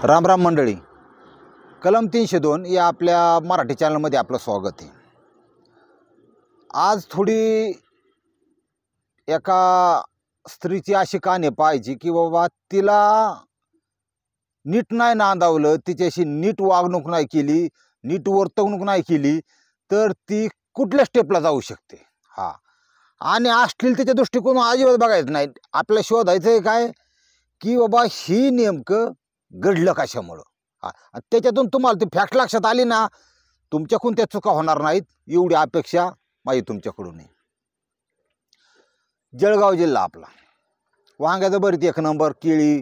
राम राम मंडळी, कलम 302 या आपल्या मराठी चॅनलमध्ये आपलं स्वागत आहे। आज थोडी एका स्त्रीची अशी कहाणी पाहायची की बाबा तिला नीट नाही नांदावलं, तिच्याशी नीट वागणूक नाही केली, नीट वर्तवणूक नाही केली तर ती कुठल्या स्टेपला जाऊ शकते। हा, आणि अश्लीलतेच्या दृष्टिकोन अजिबात बघायचं नाही, आपल्याला शोधायचं आहे काय की बाबा ही नेमकं घडलं कशामुळं। हा, त्याच्यातून तुम्हाला ती फॅक्ट लक्षात आली ना, तुमच्याकडून त्या चुका होणार नाहीत एवढी अपेक्षा माझी तुमच्याकडून आहे। जळगाव जिल्हा आपला, वांग्याचं भरीत एक नंबर, केळी।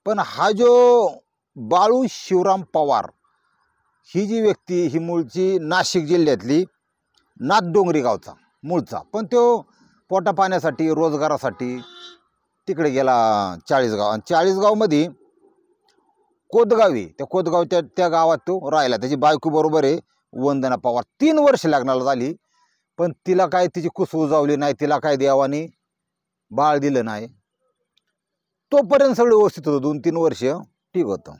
पण हा जो बाळू शिवराम पवार ही जी व्यक्ती, ही मूळची नाशिक जिल्ह्यातली नाथडोंगरी गावचा मूळचा, पण तो पोटा पाण्यासाठी रोजगारासाठी तिकडे गेला चाळीसगाव। आणि चाळीसगावमध्ये कोदगावी, त्या कोदगावच्या त्या गावात तो राहिला। त्याची बायको बरोबर आहे वंदना पवार, 3 वर्ष लग्नाला झाली, पण तिला काय तिची कुस उजावली नाही, तिला काय देवानी बाळ दिलं नाही। तोपर्यंत सगळं व्यवस्थित होतं, 2-3 वर्ष ठीक होतं।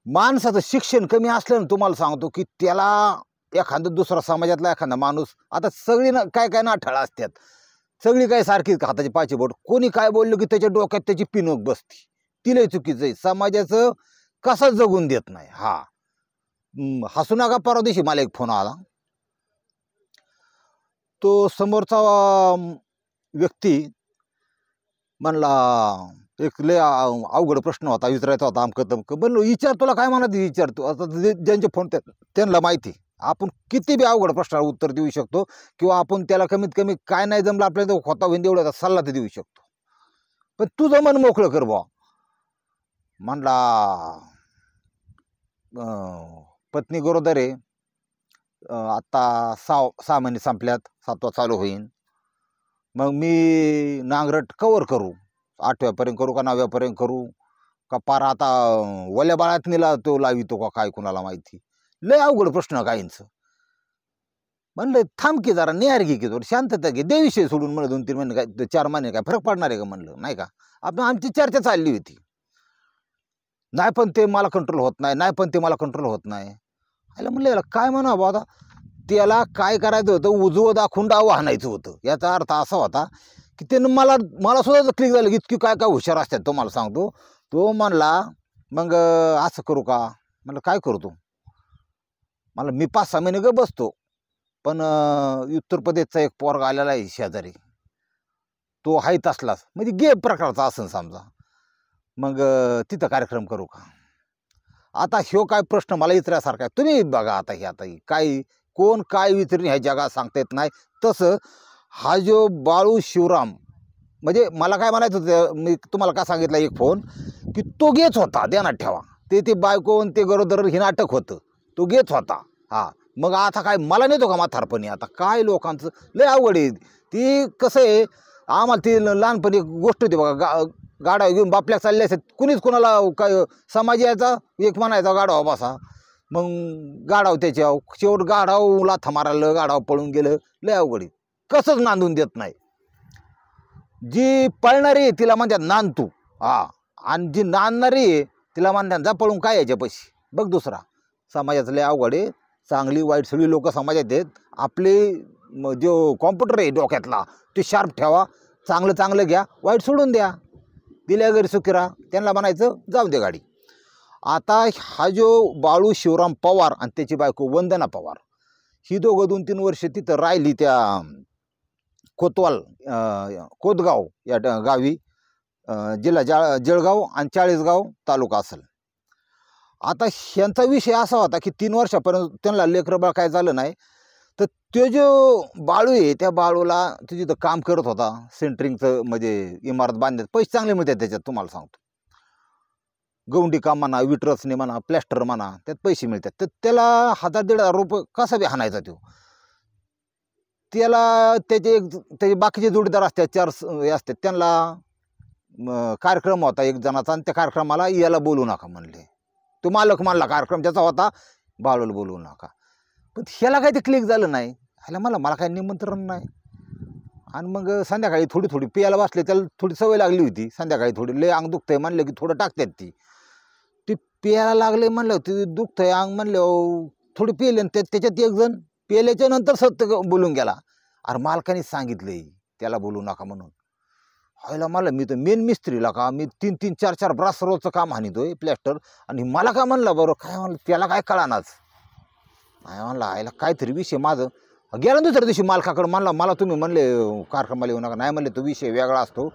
माणसाचं शिक्षण कमी असलं ना, तुम्हाला सांगतो की त्याला एखादा दुसरा समाजातला एखादा माणूस, आता सगळी ना काय काय नाठाळ असतात, सगळी काय सारखीच हाताची पाची बोट, कोणी काय बोललं की त्याच्या डोक्यात त्याची पिनोक बसती, तिला चुकीचं आहे, समाजाचं कसं जगून देत नाही। हा, हसू नका, परवा दिवशी मला एक फोन आला, तो समोरचा व्यक्ती म्हणला एक लय अवघड प्रश्न होता, विचारायचा होता, आमकं तमकं। म्हणलो विचार, तुला काय म्हणत विचारतो, आता ज्यांचे फोन त्यांना माहिती आपण किती बी अवघड प्रश्नाला उत्तर देऊ शकतो, किंवा आपण त्याला कमीत कमी काय नाही जमलं आपल्याला तो खोता होईन एवढा सल्ला तर देऊ शकतो, पण तुझं मन मोकळं कर बुवा। म्हणला पत्नी गरोदर आहे, आता 6 महिने संपल्यात, 7वा चालू होईन, मग मी नांगरट कवर करू, 8व्यापर्यंत करू का 9व्यापर्यंत करू का पार आता वल्या बाळात नेला तो लावितो का काय, कुणाला माहिती। लय अवघड प्रश्न काहींचं। म्हणलं थांब की जरा, निहार घे की, शांतता घे, दे विषय सोडून। म्हणलं 2-3 महिने काय 4 महिने काय फरक पडणार आहे का, म्हणलं नाही का। आपण आमची चर्चा चालली होती, नाही पण ते मला कंट्रोल होत नाही, नाही पण ते मला कंट्रोल होत नाही। आयला म्हणलं याला काय म्हणा बाबा, त्याला काय करायचं होतं, उजवं दाखवून डावं हाणायचं होतं। याचा अर्थ असा होता की त्यानं मला सुद्धा क्लिक झालं, इतकी काय काय हुशार असतात तुम्हाला सांगतो। तो म्हणला मग असं करू का, म्हणलं काय करू तू, मला मी 5-6 महिने ग बसतो, पण उत्तर प्रदेशचा एक पोरगा आलेला आहे शेजारी, तो हाय तसलाच, म्हणजे गे प्रकारचा असं समजा, मग तिथं कार्यक्रम करू का। आता ह्यो काय प्रश्न मला विचारासारखा आहे, तुम्ही बघा आता ही काय कोण काय विचारून ह्या जगात सांगता येत नाही। तसं हा जो बाळू शिवराम, म्हणजे मला काय म्हणायचं होतं, मी तुम्हाला का सांगितलं एक फोन की तो गेच होता, ध्यानात ठेवा, ते बायको ते गरोदर हे नाटक होतं, तो गेच होता। हा, मग आता काय मला नेतो का म्हातारपणी, आता काय लोकांचं लय अवघड आहे। ती कसं आहे, आम्हाला ती लहानपणी गोष्ट होती बघा, गाडा घेऊन बापल्या चालले असत, कुणीच कोणाला काय समाज यायचा, एक म्हणायचा गाडावा बसा, मग गाडाव त्याच्या शेवट गाडाव लाथा मारायला, गाडाव पळून गेलं, लय अवघड आहे, कसंच नांदून देत नाही। जी पळणारी आहे तिला म्हणतात नांद तू, हा, आणि जी नांदणारी आहे तिला म्हणतात जा पळून, काय याच्या पैसे बघ दुसरा। समाजाचं लय अवघड आहे, चांगली वाईट सगळी लोक समाजात आहेत। आपले जो कॉम्प्युटर आहे डोक्यातला ते शार्प ठेवा, चांगलं चांगलं घ्या, वाईट सोडून द्या, दिल्या घरी सुखी राहा, त्यांना म्हणायचं जाऊ दे गाडी। आता हा जो बाळू शिवराम पवार आणि त्याची बायको वंदना पवार, ही दोघं 2-3 वर्ष तिथं राहिली त्या कोतवाल कोदगाव या गावी, जिल्हा जळगाव आणि चाळीसगाव तालुका असेल। आता ह्यांचा विषय असा होता की 3 वर्षापर्यंत त्यांना लेकरं बाळ काय झालं नाही, तर तो जो बाळू आहे त्या बाळूला तो जिथं काम करत होता सेंटरिंगचं, म्हणजे इमारत बांधण्यात पैसे चांगले मिळतात त्याच्यात, तुम्हाला सांगतो, गवंडी काम म्हणा, विटरसने म्हणा, प्लॅस्टर म्हणा, त्यात पैसे मिळतात। तर त्याला 1000-1500 रुपये कसा बी हाणायचा तो, त्याला त्याचे बाकीचे जोडीदार असतात, 4 असतात, त्यांना कार्यक्रम होता एक जणाचा, आणि त्या कार्यक्रमाला याला बोलू नका म्हणले, तो मालक मानला कार्यक्रम त्याचा होता, बाळूला बोलवू नका। पण ह्याला काही ते क्लिक झालं नाही, ह्याला मला काय निमंत्रण नाही, आणि मग संध्याकाळी थोडी थोडी पियाला बसले, त्याला थोडी सवय लागली होती. संध्याकाळी थोडी लय अंग दुखतंय म्हणलं की थोडं टाकतात ती पियाला लागले म्हणलं ते दुखतंय अंग म्हणलं थोडी पिले, आणि त्याच्यात एक जण पिल्याच्या नंतर सत्य बोलून गेला, अरे मालकानेच सांगितलंय त्याला बोलू नका म्हणून. व्हायला मला मी तर मेन मिस्त्रीला का मी 3-3, 4-4 ब्रास रोजचं काम हानितोय प्लॅस्टर, आणि मला काय म्हणलं बरं काय म्हणलं त्याला काय कळानाच. नाही म्हणलं आयला काहीतरी विषय माझं गेला. दुसऱ्या दिवशी मालकाकडे म्हणला मला तुम्ही म्हणले कारखान्याला येऊ नका. नाही म्हणले तो विषय वेगळा असतो.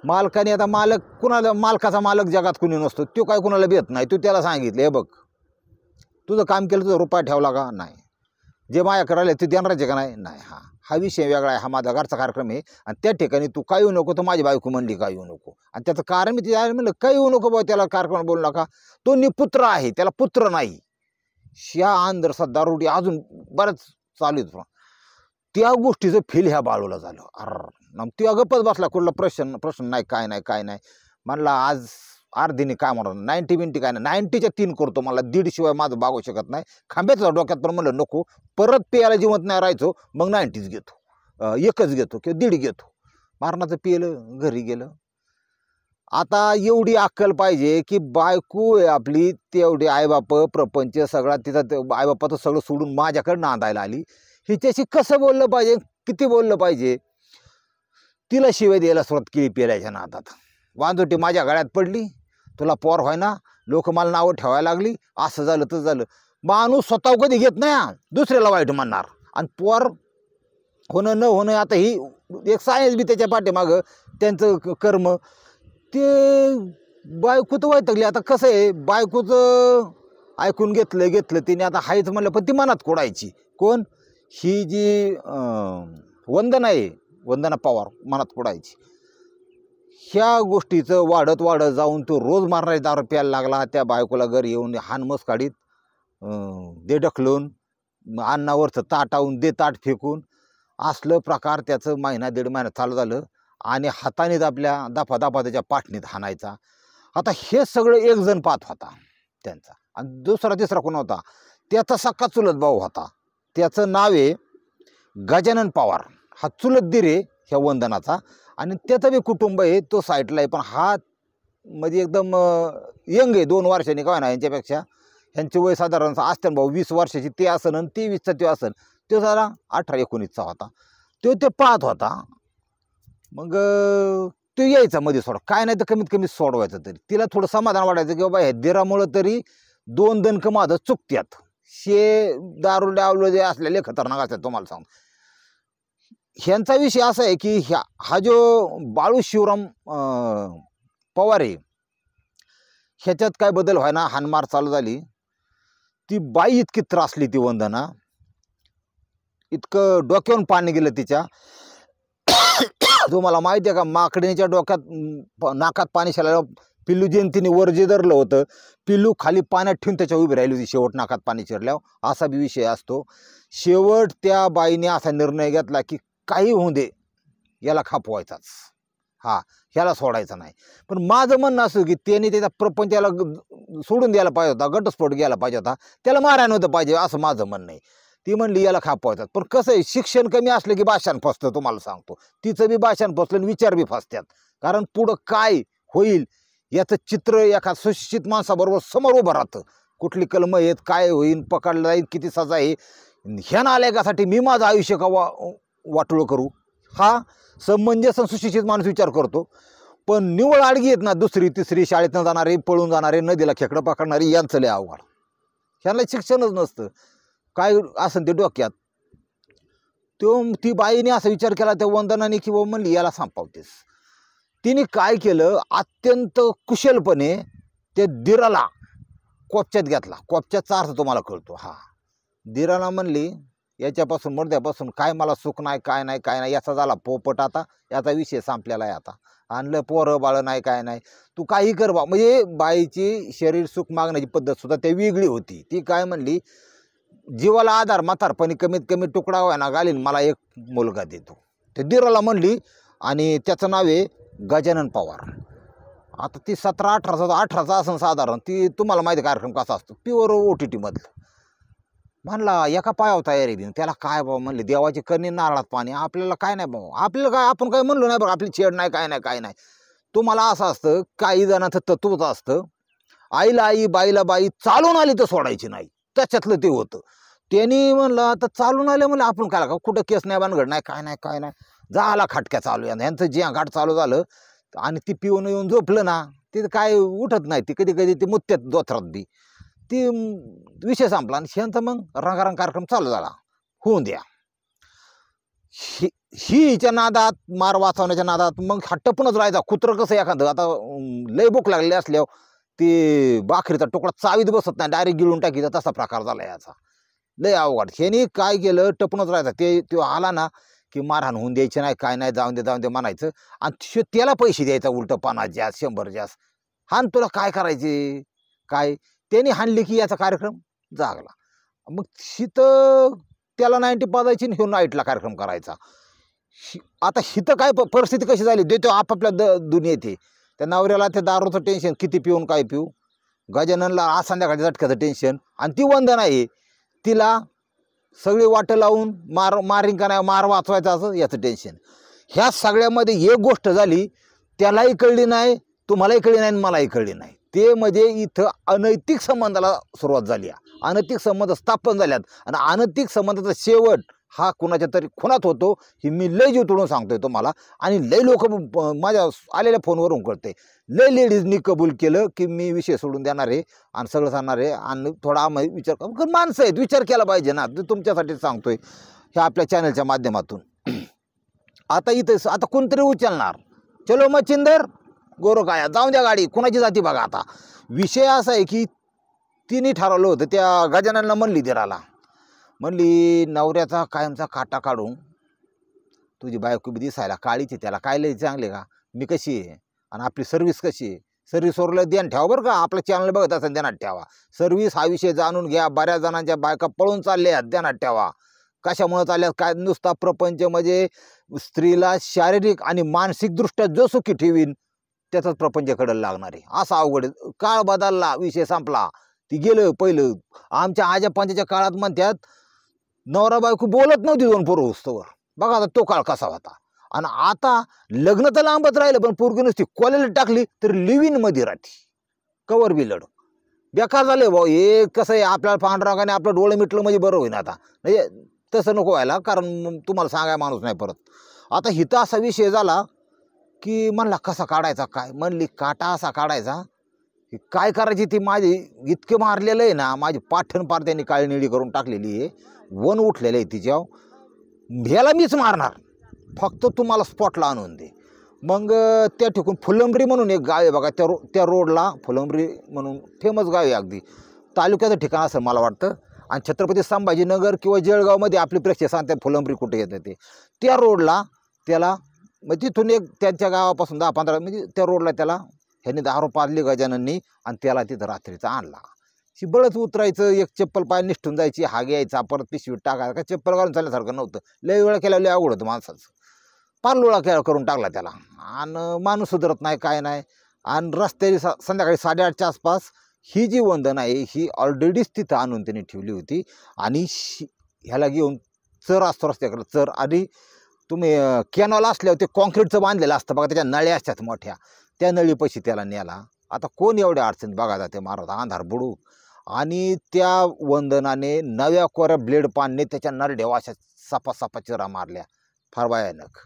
मालकाने आता मालक कुणाला, मालकाचा मालक जगात कुणी नसतो, तो काय कुणाला भेट नाही. तू त्याला सांगितलं हे बघ तुझं काम केलं, तुझा रुपया ठेवला का नाही, जे माझ्याकडे आले ते देणारचे का नाही, हा विषय वेगळा आहे, हा माझा घरचा कार्यक्रम आहे, आणि त्या ठिकाणी तू काय येऊ नको. तर माझी बायको म्हणली काय येऊ नको, आणि त्याचं कारण मी तिला म्हणलं काय येऊ नको बाबा, त्याला कार्यक्रम बोलू नका, तो निपुत्र आहे, त्याला पुत्र नाही. ह्या अंधरसा दारुडी अजून बरंच चालू आहे. त्या गोष्टीचं फील ह्या बाळूला झालं. अरे ती गप्पच बसला, कुठला प्रश्न नाही काय नाही म्हणला आज अर्धीने काय म्हणणार 90 काय नाही, 90च्या 3 करतो, मला 1.5 शिवाय माझं बागू शकत नाही. खांब्यातला डोक्यात पण म्हणलं नको, परत पियाला जिवंत नाही राहायचो, मग 90च घेतो, 1च घेतो किंवा 1.5 घेतो. मारणाचं पिलं, घरी गेलं. आता एवढी अक्कल पाहिजे की बायको आहे आपली, तेवढी आईबाप प्रपंच सगळा तिचा, आईबापाचं सगळं सोडून माझ्याकडे नांदायला आली. हिच्याशी कसं बोललं पाहिजे, किती बोललं पाहिजे. तिला शिवाय द्यायला सुरुवात केली पेल्याच्या नादात. वांजोटी माझ्या गळ्यात पडली, तुला पोर व्हाय ना, लोक मला नावं ठेवायला लागली, असं झालं तसं झालं. माणूस स्वतः कधी घेत नाही, दुसऱ्याला वाईट म्हणणार. आणि पोर होणं न होणं आता ही एक सायन्स बी त्याच्या पाठीमागं, त्यांचं कर्म ते. बायको तर वैतागली. आता कसं आहे, बायकोचं ऐकून घेतलं तिने, आता हायच म्हणलं, पण ती मनात कोडायची. कोण ही जी वंदना आहे, वंदना पवार मनात कोडायची. ह्या गोष्टीचं वाढत जाऊन तो रोज मारणारी दारू प्यायला लागला. त्या बायकोला घरी येऊन हानमस काढीत, दे ढकलून, अन्नावरचं ताटावून दे ताट फेकून, असलं प्रकार त्याचं 1-1.5 महिना चालू झालं. आणि हातानेच आपल्या दाफा त्याच्या पाठणीत हाणायचा. आता हे सगळं एक जण पाहत होता त्यांचा, आणि दुसरा तिसरा कोण होता, त्याचा सक्का चुलत भाऊ होता. त्याचं नाव आहे गजानन पवार. हा चुलत दीर आहे ह्या वंदनाचा, आणि त्याचं बी कुटुंब आहे, तो साईडला आहे. पण हा म्हणजे एकदम यंग आहे, 2 वर्षांनी काय ना यांच्यापेक्षा. ह्यांचे वय साधारण असतं भाऊ 20 वर्षाची ते असन, आणि 23चा तो असन. तो जरा 18-19चा होता. ते पाहत होता. मग तो यायचा मध्ये सोडा, काय नाही तर कमीत कमी सोडवायचं. तरी तिला थोडं समाधान वाटायचं की बाबा ह्या दिरामुळं तरी 2 दणकं माझं चुकत्यात. शे दारू डावलं जे असलेले खतरनाक असतात तुम्हाला सांग. ह्यांचा विषय असा आहे की हा जो बाळू शिवराम पवार आहे, ह्याच्यात काय बदल व्हायना, हानमार चालू झाली. ती बाई इतकी त्रासली, ती वंदना, इतकं डोक्यावरून पाणी गेलं तिच्या. तुम्हाला माहिती आहे का, माकडीच्या डोक्यात नाकात पाणी शिरल्यावर पिल्लू जयंतीने वर जे धरलं होतं, पिल्लू खाली पाण्यात ठेवून त्याच्या उभी राहिली होती. शेवट नाकात पाणी शिरल्यावर असा बी विषय असतो. शेवट त्या बाईने असा निर्णय घेतला की काही होऊ दे, याला खापवायचाच, ह्याला सोडायचं नाही. पण माझं म्हणणं असं की त्याने त्याचा प्रपंचाला सोडून द्यायला पाहिजे होता, घटस्फोट घ्यायला पाहिजे होता, त्याला मारायला नव्हतं पाहिजे, असं माझं म्हणणं आहे. ती म्हणली याला खापवायचाच. पण कसं आहे, शिक्षण कमी असलं की भाषण फसतं, तुम्हाला सांगतो. तिचं बी भाषण फसलं आणि विचार बी फसतात. कारण पुढं काय होईल याचं चित्र एका सुशिक्षित माणसाबरोबर समोर उभं राहतं. कुठली कलमं आहेत, काय होईल, पकडलं जाईल, किती सजा आहे. ह्या नालायकासाठी मी माझं आयुष्य का वाटोळं करू, हा समंजस सुशिक्षित माणूस विचार करतो. पण निवळ आडगी आहेत ना, 2री 3री शाळेतनं जाणारे, पळून जाणारे, नदीला खेकडं पकडणारे, यांचं लय अवघड. ह्यांना शिक्षणच नसतं, काय असं ते डोक्यात. ती बाईने असा विचार केला त्या वंदनाने की बाबा म्हणली याला संपवतेस. तिने काय केलं, अत्यंत कुशलपणे ते दिराला कोपच्यात घेतला. कोपच्याचा अर्थ तुम्हाला कळतो. दिराला म्हणली याच्यापासून मर्द्यापासून काय मला सुख नाही, काय नाही, याचा झाला पोपट, आता याचा विषय संपलेला आहे. आता आणलं पोरं बाळं नाही, काय नाही, तू काही कर बा. म्हणजे बाईची शरीर सुख मागण्याची पद्धत सुद्धा ते वेगळी होती. ती काय म्हणली, जीवाला आधार म्हातारपणी कमीत कमी तुकडा व्हायना घालीन, मला एक मुलगा देतो. ते दिराला म्हणली, आणि त्याचं नाव आहे गजानन पवार. आता ती 17-18चा असेल साधारण. ती तुम्हाला माहिती कार्यक्रम कसा असतो, प्युअर OTT मधलं. म्हणला एका पायावर तयारी बी. त्याला काय बाबा म्हणले, देवाची करणी नारळात पाणी, आपल्याला काय नाही बाबा, आपल्याला काय, आपण काय म्हणलो नाही बघा, आपली छेड नाही, काय नाही, काय नाही. तुम्हाला असं असतं, काही जणांचं तत्वच असतं, आईला आई बाईला बाई, चालून आली तर सोडायची नाही, त्याच्यातलं ते होतं. त्यांनी म्हणलं आता चालून आले म्हणलं आपण काय का, कुठं केस नाही बांधगड नाही, काय नाही, काय नाही, झाला खटक्या चालू. यांचं जे घाट चालू झालं आणि ती पिऊन येऊन झोपलं ना, ते काय उठत नाही, ती कधी कधी ती मुत्यात दोथरात बी, ती विषय संपला. आणि शेंचा मग रंगारंग कार्यक्रम चालू झाला, होऊन द्या. ही हिच्या नादात, मार वाचवण्याच्या नादात मग हट्टपणच राहायचा. कुत्रं कसं एखादं आता लय भूक लागली असल्यावर ते बाकरीचा तुकडा चावीत बसत नाही, डायरेक्ट गिळून टाकीचा, तसा प्रकार झाला याचा. लय अवघड. ह्यानी काय केलं, टपूनच राहायचा. तो आला ना की मारहाण होऊन द्यायची नाही, काय नाही, जाऊन दे म्हणायचं. आणि त्याला पैसे द्यायचा उलट, 50 जास्त 100 जास्त. हान तुला काय करायचे काय. त्यांनी हाणली की याचा कार्यक्रम जागला. मग हिथं त्याला 90 पाजायची आणि ह्यो नाईटला कार्यक्रम करायचा. आता हिथं काय परिस्थिती कशी झाली, देतो आपापल्या दुनियेत. त्या नवऱ्याला त्या दारूचं टेन्शन, किती पिऊन काय पिऊ. गजाननला आज संध्याकाळच्या झटक्याचं टेन्शन. आणि ती वंदना आहे, तिला सगळी वाटं लावून मारीन का नाही, मार वाचवायचा असं याचं टेन्शन. ह्या सगळ्यामध्ये एक गोष्ट झाली, त्यालाही कळली नाही, तुम्हालाही कळली नाही, मलाही कळली नाही. ते म्हणजे इथं अनैतिक संबंधाला सुरुवात झाली. अनैतिक संबंध स्थापन झाल्यात. आणि अनैतिक संबंधाचा शेवट हा कुणाच्या तरी खुनात होतो, ही मी लय जीव तोडून सांगतोय तुम्हाला. आणि लय लोक माझ्या आलेल्या फोनवरून कळते, लय लेडीजनी कबूल केलं की मी विषय सोडून देणार आहे आणि सगळं सांगणार आहे. आणि थोडा विचार, माणसं आहेत, विचार केला पाहिजे ना. तुमच्यासाठी सांगतोय ह्या आपल्या चॅनलच्या माध्यमातून. आता इथं आता कोणतरी उचलणार, चलो मच्छिंदर गोरो काय, जाऊन द्या गाडी, कुणाची जाती बघा. आता विषय असा आहे की तिने ठरवलं होतं, त्या गजाननला म्हणली दिराला, म्हणली नवऱ्याचा कायमचा काटा काढून, तुझी बायको बी दिसायला काळीची, त्याला काय लय चांगले का, मी कशी आहे आणि आपली सर्व्हिस कशी आहे. सर्व्हिसवरला ध्यान ठेवा बरं का, आपलं चॅनल बघत असेल ध्यानात ठेवा. सर्व्हिस हा विषय जाणून घ्या. बऱ्याच जणांच्या बायका पळून चालल्या, ध्यानात ठेवा. कशामुळे चालल्यात काय, नुसता प्रपंच म्हणजे स्त्रीला शारीरिक आणि मानसिकदृष्ट्या जो सुखी ठेवीन त्याचाच प्रपंचाकडे लागणार आहे. असा अवघड काळ बदलला, विषय संपला. ती गेलं पहिलं. आमच्या आजा पंजाच्या काळात म्हणतात नवरा बायको बोलत नव्हती 2 पोरं होस्तवर. बघा आता तो काळ कसा होता. आणि आता लग्न तर लांबच राहिलं, पण पोरगी नुसती कॉलेजला टाकली तर लिव्ह इन मध्ये राहते, कवर बिलड. बेकार झाले भाऊ हे. कसं आहे, आपल्याला पांढरागाने आपलं डोळं मिटलं म्हणजे बरं होईन. आता म्हणजे तसं नको व्हायला, कारण तुम्हाला सांगाय माणूस नाही परत. आता हिथं असा विषय झाला की म्हणला कसा काढायचा काय, म्हणली काटा असा काढायचा, काय करायची ती माझी इतके मारलेलं आहे ना, माझी पाठण पार त्यांनी काळी निळी करून टाकलेली आहे, वन उठलेलं आहे तिच्यावर. ह्याला मीच मारणार, फक्त तुम्हाला स्पॉटला आणून दे. मग त्या ठिकाणी फुलंब्री म्हणून एक गाव आहे बघा, त्या रोडला फुलंब्री म्हणून फेमस गाव आहे, अगदी तालुक्याचं ठिकाण असेल मला वाटतं. आणि छत्रपती संभाजीनगर किंवा जळगावमध्ये आपली प्रेक्षक सांगतात फुलंब्री कुठे येतं ते. त्या रोडला त्याला, मग तिथून एक त्यांच्या गावापासून 10-15 म्हणजे त्या रोडला त्याला ह्यांनी दारू पाजली गजानननी, आणि त्याला तिथं रात्रीचा आणला. बळच उतरायचं, एक चप्पल पाय निष्ठून जायची, हा घ्यायचा, परत पिशवीत टाकायचा. का चप्पल घालून चालण्यासारखं नव्हतं. लय वेळा केला, लय अवघड होतं माणसाचं. पार लोळा करून टाकला त्याला. आणि माणूस सुधरत नाही, काय नाही. आणि रस्त्याची संध्याकाळी 8:30च्या आसपास ही जी वंदना आहे ही ऑलरेडीच तिथं आणून त्यांनी ठेवली होती. आणि ह्याला घेऊन चर असतो रस्त्याकडे, चर. आणि तुम्ही कॅनॉल असल्यावर ते कॉन्क्रीटचं बांधलेलं असतं बघा, त्याच्या नळ्या असतात मोठ्या, त्या नळीपाशी त्याला नेला. आता कोण एवढ्या अडचणीत बघा जाते मारत, अंधार बुडू. आणि त्या वंदनाने नव्या कोऱ्या ब्लेड पानने त्याच्या नरड्या अशा सपा चिरा मारल्या, फार भयानक.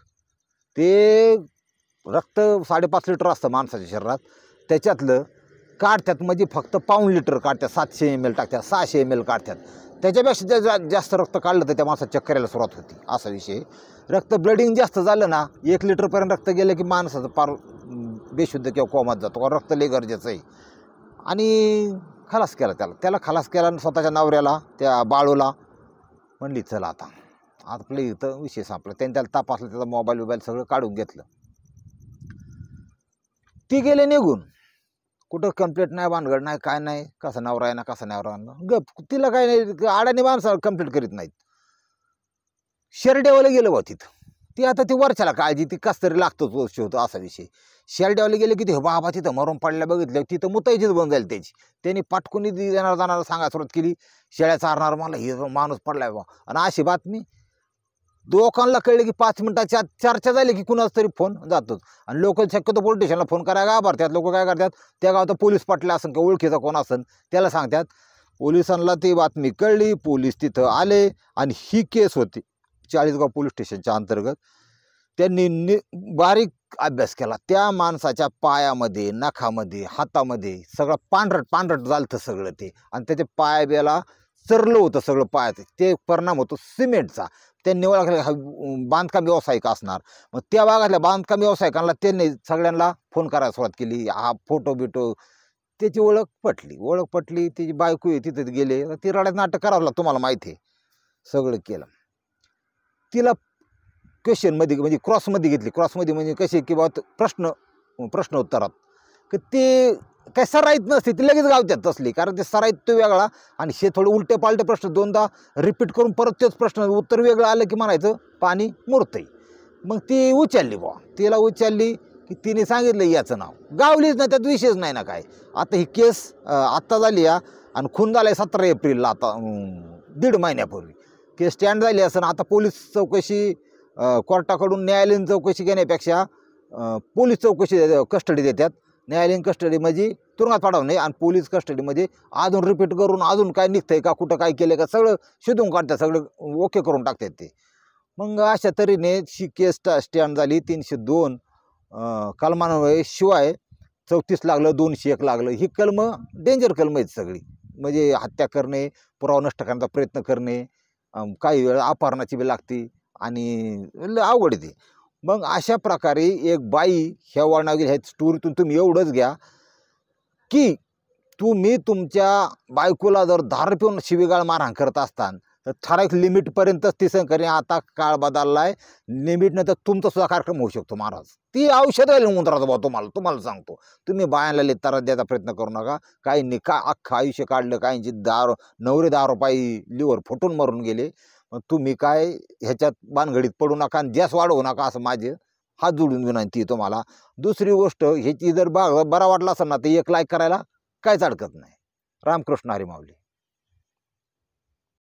ते रक्त 5.5 लिटर असतं माणसाच्या शरीरात, त्याच्यातलं काढतात म्हणजे फक्त 1.5 लिटर काढतात, 700 ml टाकतात, 600 ml काढतात. त्याच्यापेक्षा जास्त रक्त काढलं तर त्या माणसाच्या चक्कर यायला सुरुवात होती, असा विषय. रक्त ब्लडिंग जास्त झालं ना, 1 लिटरपर्यंत रक्त गेलं की माणसाचं पार बेशुद्ध किंवा कोमात जातो, कारण रक्त लय गरजेचं आहे. आणि खलास केला त्याला खलास केला. आणि स्वतःच्या नवऱ्याला, त्या बाळूला म्हणली चला आता आपलं इथं विषय संपला. त्यांनी त्याला तपासलं, त्याचा मोबाईल सगळं काढून घेतलं. ती गेले निघून, कुठं कंप्लीट नाही, भानगड नाही, काय नाही, कसं नवरा आहे ना, कसं नवरा गप. तिला काय नाही, आडाने माणसं कंप्लीट करीत नाहीत. शेरडेवाला गेलं बा तिथं. ती आता ती वर्षाला काळजी, ती कस तरी लागतोच वर्ष होतं, असा विषय. शेरड्यावाले गेले की ते बाबा तिथं मरून पडल्या बघितलं, तिथं मुतायचीच बंद झाली त्याची. त्यांनी पाटकुनी देणार जाणार सांगा सुरुवात केली, शेळ्या चारणार मला हे माणूस पडलाय बा. आणि अशी बातमी लोकांना कळले की 5 मिनिटाच्या आत चर्चा झाली की कुणाच तरी फोन जातोच. आणि लोक शक्यतो पोलीस स्टेशनला फोन करायला घाबरतात. लोक काय करतात, त्या गावात पोलीस पाटला असेल किंवा ओळखीचा कोण असेल त्याला सांगतात. पोलिसांना ती बातमी कळली, पोलीस तिथं आले आणि ही केस होती चाळीसगाव पोलीस स्टेशनच्या अंतर्गत. त्यांनी बारीक अभ्यास केला. त्या माणसाच्या पायामध्ये, नखामध्ये, हातामध्ये सगळं पांढरट पांढरट झालं सगळं ते. आणि त्याच्या पाया बेला चरलं होतं सगळं पायात. ते परिणाम होतो सिमेंटचा. त्यांनी ओळखलं हा बांधकाम व्यावसायिक असणार. मग त्या भागातल्या बांधकाम व्यावसायिकांना त्यांनी सगळ्यांना फोन करायला सुरुवात केली. हा फोटो बिटो त्याची ओळख पटली. त्याची बायको आहे तिथे गेले. ती रड्यात नाटक करावं लागतं, तुम्हाला माहिती आहे. सगळं केलं. तिला क्वेश्चनमध्ये म्हणजे क्रॉसमध्ये घेतली. क्रॉसमध्ये म्हणजे कसे की बा प्रश्न उत्तरात की ते काय सराईत नसते, ती लगेच गावत्यात तसली. कारण ते सराईत तो वेगळा आणि हे थोडे उलटे पालटे प्रश्न 2दा रिपीट करून परत तेच प्रश्न उत्तर वेगळं आलं की म्हणायचं पाणी मुरतंय. मग ती उचलली बुवा. तिला उचलली की तिने सांगितलं याचं नाव. गावलीच नाही, त्यात विषयच नाही ना काय. आता ही केस आत्ता झाली आणि खून झाला आहे 17 एप्रिलला, आता 1.5 महिन्यापूर्वी. केस स्टँड झाली असं. आता पोलीस चौकशी कोर्टाकडून न्यायालयीन चौकशी घेण्यापेक्षा पोलीस चौकशी कस्टडी देतात. न्यायालयीन कस्टडी म्हणजे तुरुंगात पाठवणं नाही, आणि पोलीस कस्टडीमध्ये अजून रिपीट करून अजून काय निघतंय का, कुठं काय केलं का सगळं शोधून काढतात, सगळं ओके करून टाकतात ते. मग अशा तऱ्हेने ही केस स्टँड झाली. 302 कलमांमुळे शिवाय 34 लागलं, 201 लागलं. ही कलमं डेंजर कलमं आहेत सगळी. म्हणजे हत्या करणे, पुरावा नष्ट करण्याचा प्रयत्न करणे, काही वेळा अपहरणाची बी लागते आणि अवघड आहे ते. मग अशा प्रकारे एक बाई ह्या वळणावर ह्या स्टोरीतून तुम्ही एवढंच घ्या की तुम्ही तुमच्या बायकोला जर दारू पिऊन शिवीगाळ मारहाण करत असताना तर ठराविक लिमिटपर्यंतच ती सहन करणे. आता काळ बदलला आहे, लिमिटनंतर तुमचा सुद्धा कार्यक्रम होऊ शकतो महाराज. ती औषध आहे उंदराचं भाऊ. तुम्हाला सांगतो, तुम्ही बायांना त्रास द्यायचा प्रयत्न करू नका. काहींनी अख्खं आयुष्य काढलं, काहींची नवरे दारूपायी लिव्हर फुटून मरून गेले. तुम्ही काय ह्याच्यात भानगडीत पडू नका आणि जास्त वाढवू नका, असं माझे हात जोडून विनंती आहे तुम्हाला. दुसरी गोष्ट, ह्याची जर बरा वाटला असेल ना तर 1 लाईक करायला काहीच अडकत नाही. रामकृष्ण हरी माऊली.